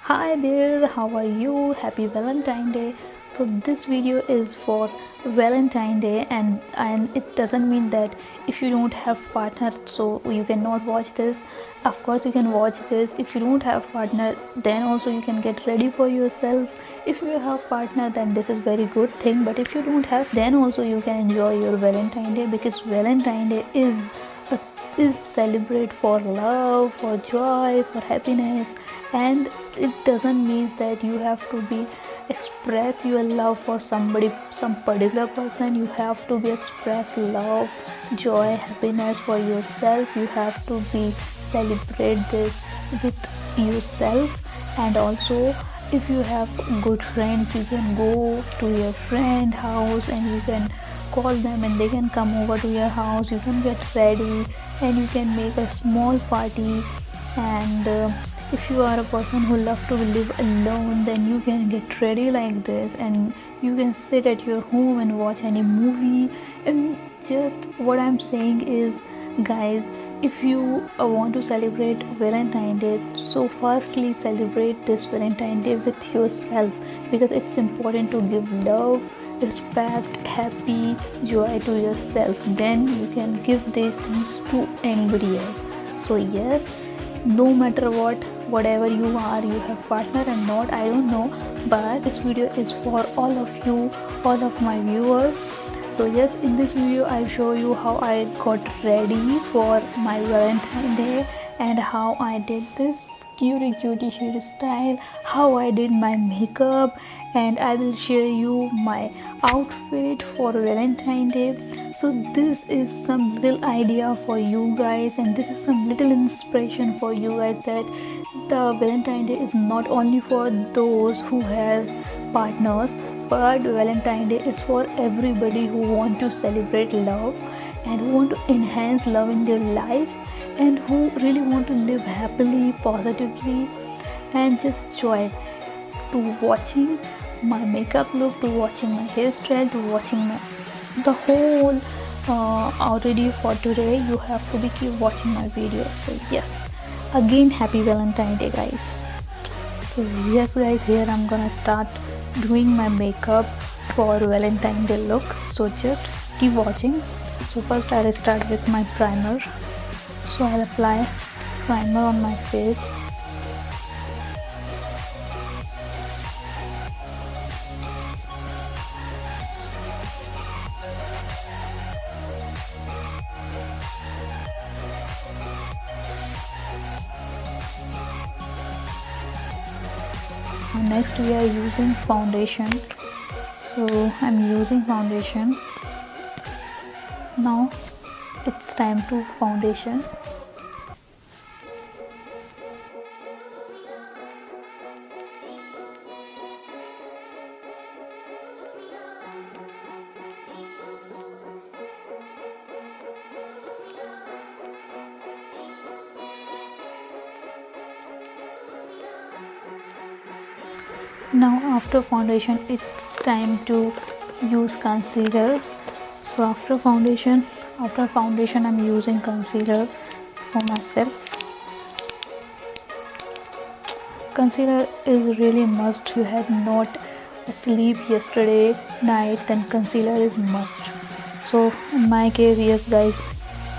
Hi there, how are you? Happy Valentine Day. So this video is for Valentine Day, and it doesn't mean that if you don't have partner so you cannot watch this. Of course you can watch this. If you don't have partner, then also you can get ready for yourself. If you have partner, then this is very good thing, but if you don't have, then also you can enjoy your Valentine Day, because Valentine Day a is celebrate for love, for joy, for happiness. And it doesn't mean that you have to be express your love for somebody, some particular person. You have to be express love, joy, happiness for yourself. You have to be celebrate this with yourself. And also, if you have good friends, you can go to your friend house and you can call them and they can come over to your house. You can get ready and you can make a small party. And if you are a person who love to live alone, then you can get ready like this and you can sit at your home and watch any movie. And just what I'm saying is, guys, if you want to celebrate Valentine Day, so firstly celebrate this Valentine Day with yourself, because it's important to give love, respect, happy, joy to yourself. Then you can give these things to anybody else. So yes, no matter what, whatever you are, you have partner and not, I don't know, but this video is for all of you, all of my viewers. So yes, in this video I'll show you how I got ready for my Valentine Day and how I did this cutie style, how I did my makeup, and I will share you my outfit for Valentine Day. So this is some little idea for you guys, and this is some little inspiration for you guys, that the Valentine Day is not only for those who has partners, but Valentine Day is for everybody who want to celebrate love and who want to enhance love in their life and who really want to live happily, positively, and just joy. To watching my makeup look, to watching my hairstyle, to watching the whole already for today, you have to be keep watching my videos. So yes, again happy Valentine Day, guys. So yes guys, here I'm gonna start doing my makeup for Valentine Day look, so just keep watching. So first I'll start with my primer. So I'll apply primer on my face. Next we are using foundation. So I'm using foundation. Now it's time to foundation. Now after foundation, it's time to use concealer. So after foundation I'm using concealer for myself. Concealer is really must. You had not sleep yesterday night, then concealer is must. So in my case, yes guys,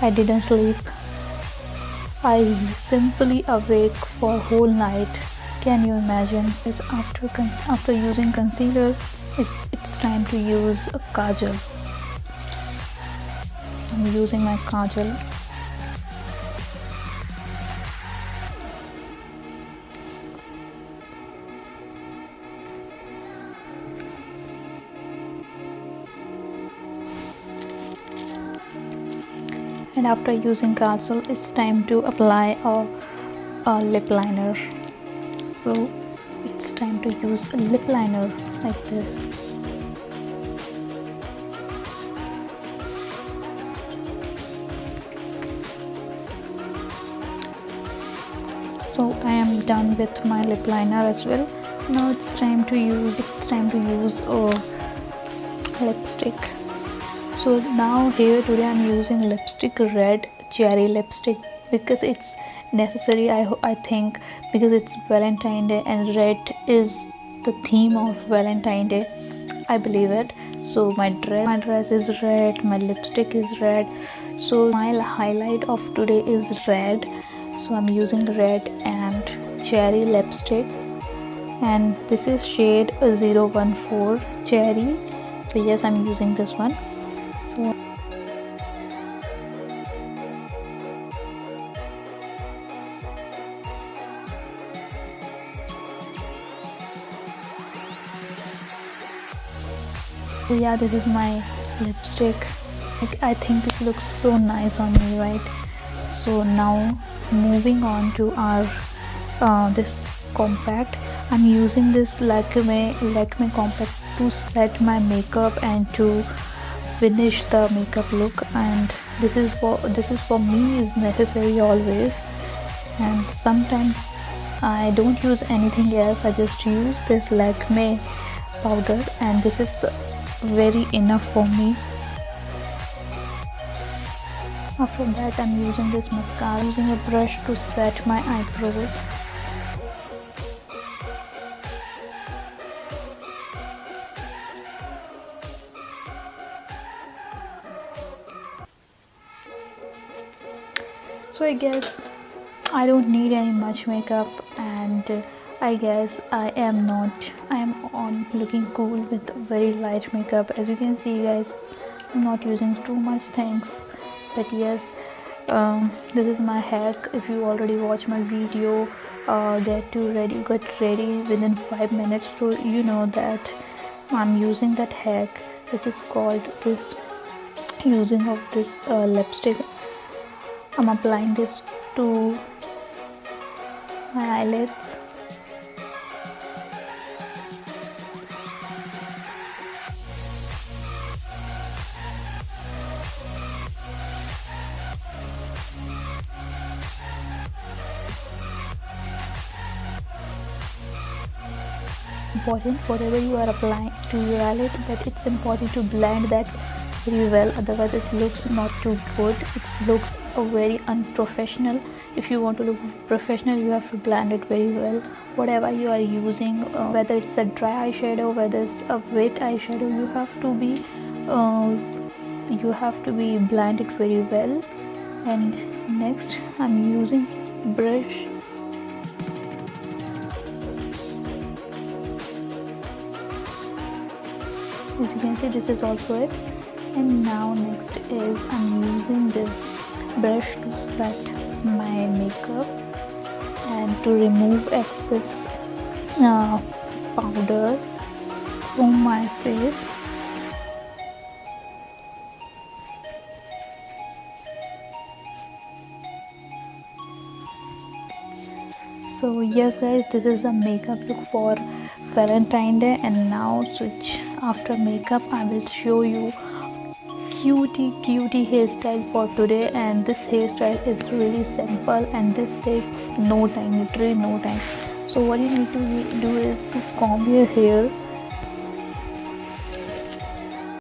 I didn't sleep. I simply awake for whole night. Can you imagine? Is after using concealer, it's time to use a kajal. So I'm using my kajal. And after using kajal, it's time to apply a lip liner. So it's time to use a lip liner like this. So I am done with my lip liner as well. Now it's time to use a lipstick. So now here today I'm using lipstick red cherry lipstick. because it's necessary. I think because it's Valentine Day and red is the theme of Valentine Day, I believe it. So my dress is red, my lipstick is red, so my highlight of today is red. So I'm using red and cherry lipstick, and this is shade 014 cherry. So yes, I'm using this one. So yeah, this is my lipstick. I think this looks so nice on me, right? So now moving on to our this compact. I'm using this Lakme compact to set my makeup and to finish the makeup look, and this is for me is necessary always. And sometimes I don't use anything else, I just use this Lakme powder, and this is very enough for me. After that, I'm using this mascara, using a brush to set my eyebrows. So I guess I don't need any much makeup, and I guess I am on looking cool with very light makeup. As you can see guys, I'm not using too much things, but yes, this is my hack. If you already watch my video, get ready within 5 minutes, so you know that I'm using that hack, which is called this using of this lipstick. I'm applying this to my eyelids. Important whatever you are applying to your eyelid, but it's important to blend that very well, otherwise it looks not too good. It looks very unprofessional. If you want to look professional, you have to blend it very well. Whatever you are using, whether it's a dry eyeshadow, whether it's a wet eyeshadow, you have to be blended very well. And next, I'm using brush. As you can see, this is also it. And now next is I'm using this brush to set my makeup and to remove excess powder from my face. So yes guys, this is a makeup look for Valentine Day. And now switch after makeup, I will show you cutie hairstyle for today. And this hairstyle is really simple and this takes no time, literally no time. So what you need to do is to comb your hair